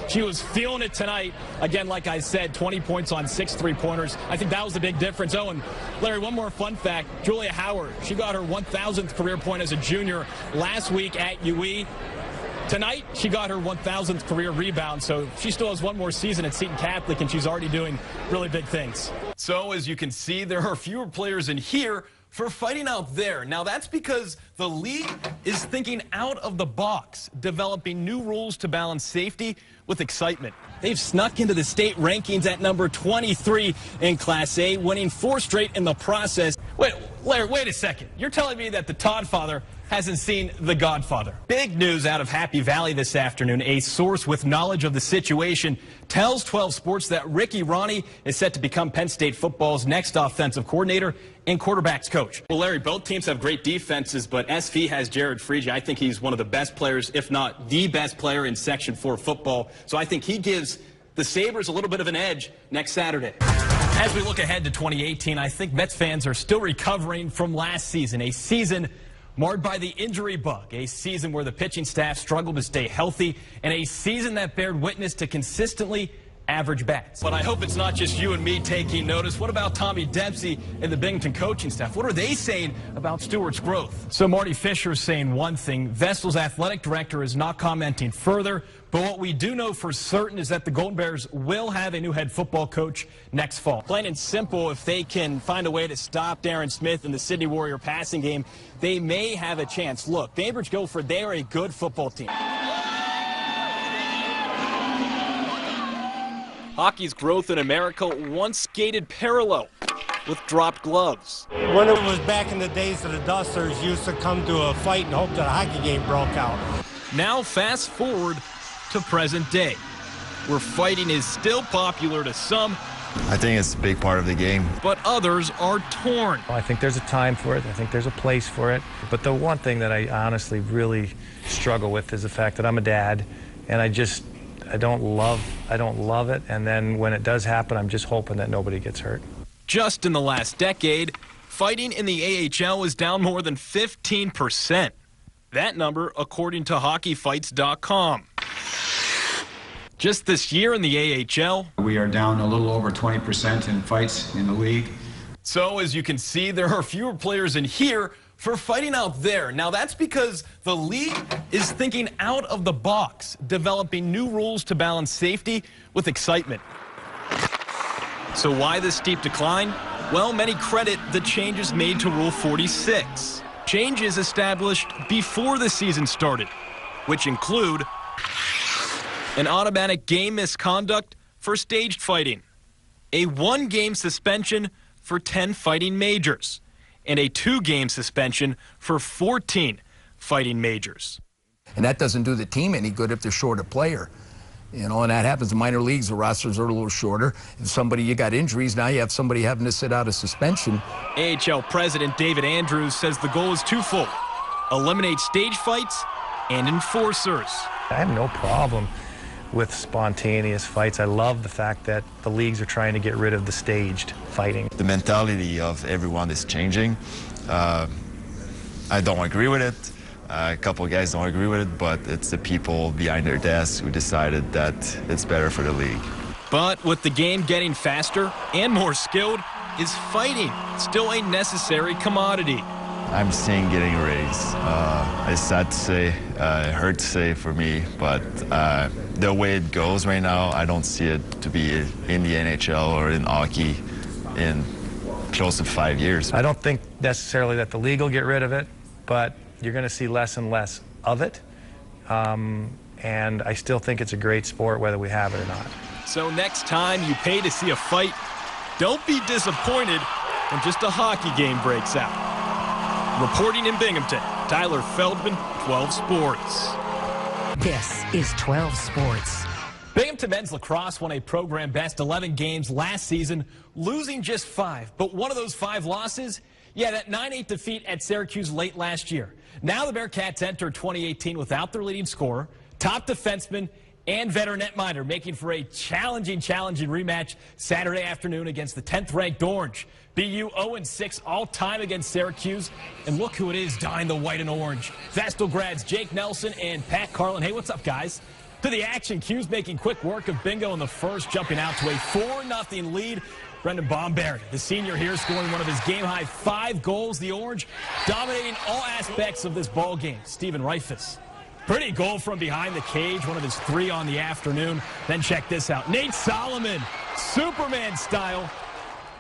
She was feeling it tonight. Again, like I said, 20 points on 6 3-pointers. I think that was the big difference. Oh, and Larry, one more fun fact. Julia Howard, she got her 1,000th career point as a junior last week at UE. Tonight, she got her 1,000th career rebound, so she still has one more season at Seton Catholic, and she's already doing really big things. So, as you can see, there are fewer players in here for fighting out there. Now, that's because the league is thinking out of the box, developing new rules to balance safety with excitement. They've snuck into the state rankings at number 23 in Class A, winning 4 straight in the process. Wait, Larry, wait a second. You're telling me that the Todd father hasn't seen The Godfather? Big news out of Happy Valley this afternoon. A source with knowledge of the situation tells 12 Sports that Ricky Ronnie is set to become Penn State football's next offensive coordinator and quarterbacks coach. Well, Larry, both teams have great defenses, but SV has Jared Freege. I think he's one of the best players, if not the best player in Section 4 football. So I think he gives the Sabres a little bit of an edge next Saturday. As we look ahead to 2018, I think Mets fans are still recovering from last season, a season marred by the injury bug, a season where the pitching staff struggled to stay healthy, and a season that bared witness to consistently average bats. But I hope it's not just you and me taking notice. What about Tommy Dempsey and the Binghamton coaching staff? What are they saying about Stewart's growth? So Marty Fisher is saying one thing. Vestal's athletic director is not commenting further. But what we do know for certain is that the Golden Bears will have a new head football coach next fall. Plain and simple, if they can find a way to stop Darren Smith in the Sydney Warrior passing game, they may have a chance. Look, Bainbridge Guilford, they are a good football team. Hockey's growth in America once skated parallel with dropped gloves. When it was back in the days of the Dusters, used to come to a fight and hope that a hockey game broke out. Now fast forward to present day, where fighting is still popular to some. I think it's a big part of the game. But others are torn. I think there's a time for it. I think there's a place for it. But the one thing that I honestly really struggle with is the fact that I'm a dad, and I don't love it. And then when it does happen, I'm just hoping that nobody gets hurt. Just in the last decade, fighting in the AHL is down more than 15%. That number, according to hockeyfights.com. Just this year in the AHL, we are down a little over 20% in fights in the league. So as you can see, there are fewer players in here for fighting out there. Now that's because the league is thinking out of the box, developing new rules to balance safety with excitement. So why this steep decline? Well, many credit the changes made to Rule 46. Changes established before the season started, which include an automatic game misconduct for staged fighting, a 1-game suspension for 10 fighting majors, and a 2-game suspension for 14 fighting majors. And that doesn't do the team any good if they're short a player. You know, and that happens in minor leagues. The rosters are a little shorter. If you got injuries, now you have somebody having to sit out a suspension. AHL President David Andrews says the goal is twofold: eliminate stage fights and enforcers. I have no problem with spontaneous fights. I love the fact that the leagues are trying to get rid of the staged fighting. The mentality of everyone is changing. I don't agree with it. A couple of guys don't agree with it, but it's the people behind their desks who decided that it's better for the league. But with the game getting faster and more skilled, is fighting still a necessary commodity? I'm seeing getting raised. It's sad to say, it hurts to say for me, but the way it goes right now, I don't see it to be in the NHL or in hockey in close to 5 years. I don't think necessarily that the league will get rid of it, but you're going to see less and less of it. And I still think it's a great sport whether we have it or not. So next time you pay to see a fight, don't be disappointed when just a hockey game breaks out. Reporting in Binghamton, Tyler Feldman, 12 Sports. This is 12 Sports. Binghamton men's lacrosse won a program best 11 games last season, losing just 5. But one of those 5 losses, yeah, that 9-8 defeat at Syracuse late last year. Now the Bearcats enter 2018 without their leading scorer, top defenseman, and veteran netminder, making for a challenging rematch Saturday afternoon against the 10th-ranked Orange. BU 0-6 all-time against Syracuse, and look who it is donning the white and orange. Vestal grads Jake Nelson and Pat Carlin. Hey, what's up, guys? To the action, Q's making quick work of bingo in the first, jumping out to a 4-0 lead. Brendan Bomberry, the senior here, scoring one of his game-high 5 goals. The Orange dominating all aspects of this ball game. Steven Reifus. Pretty goal from behind the cage, one of his 3 on the afternoon. Then check this out. Nate Solomon, Superman style.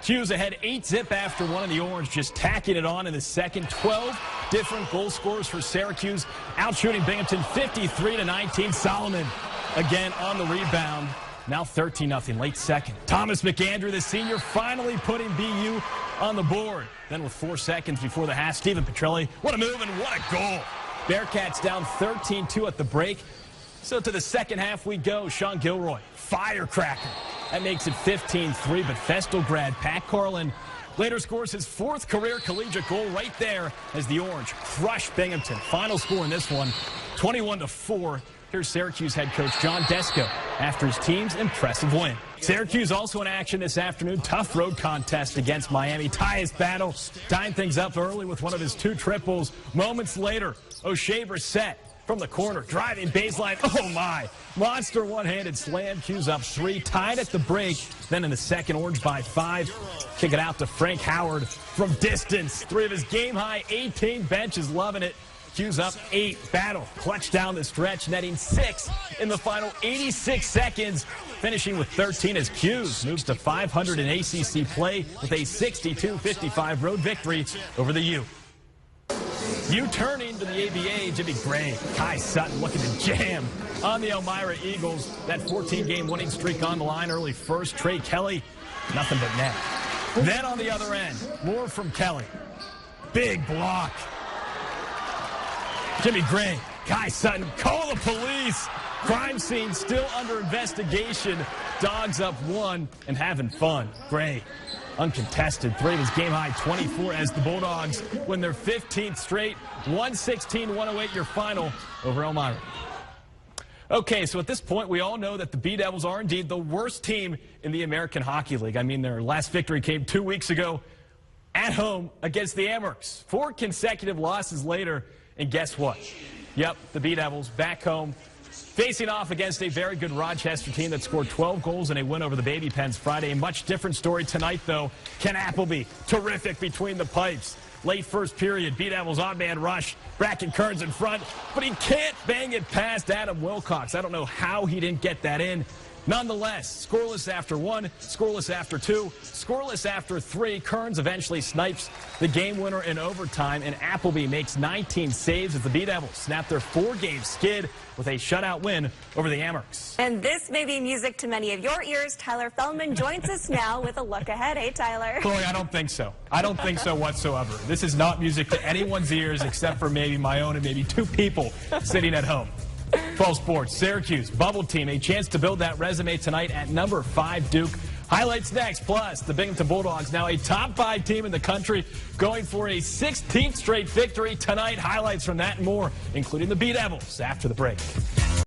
Q's ahead 8-zip after one of the Orange, just tacking it on in the second. 12 different goal scorers for Syracuse, outshooting Binghamton 53-19. Solomon again on the rebound. Now 13-0 late second. Thomas McAndrew, the senior, finally putting BU on the board. Then with 4 seconds before the half, Stephen Petrelli, what a move and what a goal. Bearcats down 13-2 at the break. So to the second half we go. Sean Gilroy, firecracker. That makes it 15-3, but Vestal grad Pat Carlin later scores his 4th career collegiate goal right there as the Orange crush Binghamton. Final score in this one, 21-4. Here's Syracuse head coach John Desko after his team's impressive win. Syracuse also in action this afternoon. Tough road contest against Miami. Tyus Battle tying things up early with one of his 2 triples. Moments later, O'Shea Brissett from the corner, driving baseline. Oh my! Monster one-handed slam. Q's up 3, tied at the break. Then in the second, Orange by 5. Kick it out to Frank Howard from distance. 3 of his game-high 18. Bench is loving it. Q's up 8. Battle clutch down the stretch, netting 6 in the final 86 seconds, finishing with 13 as Q's moves to 500 in ACC play with a 62-55 road victory over the U. U-turning to the ABA, Jimmy Gray, Kai Sutton looking to jam on the Elmira Eagles. That 14-game winning streak on the line early first. Trey Kelly, nothing but net. Then on the other end, more from Kelly. Big block. Jimmy Gray, Kai Sutton, call the police. Crime scene still under investigation. Dogs up 1 and having fun. Gray, uncontested, 3 of his game-high 24 as the Bulldogs win their 15th straight. 116-108 your final over Elmira. Okay, so at this point, we all know that the B-Devils are indeed the worst team in the American Hockey League. I mean, their last victory came 2 weeks ago at home against the Amherst. 4 consecutive losses later, and guess what? Yep, the B-Devils back home, facing off against a very good Rochester team that scored 12 goals in a win over the Baby Pens Friday. A much different story tonight, though. Ken Appleby, terrific between the pipes. Late first period, B-Devils odd-man rush. Bracken Kearns in front, but he can't bang it past Adam Wilcox. I don't know how he didn't get that in. Nonetheless, scoreless after 1, scoreless after 2, scoreless after 3. Kearns eventually snipes the game winner in overtime, and Appleby makes 19 saves as the B-Devils snap their 4-game skid with a shutout win over the Amherst. And this may be music to many of your ears. Tyler Feldman joins us now with a look ahead. Hey, Tyler. Chloe, I don't think so. I don't think so whatsoever. This is not music to anyone's ears except for maybe my own and maybe 2 people sitting at home. 12 Sports, Syracuse, bubble team, a chance to build that resume tonight at number 5, Duke. Highlights next, plus the Binghamton Bulldogs, now a top 5 team in the country, going for a 16th straight victory tonight. Highlights from that and more, including the B-Devils, after the break.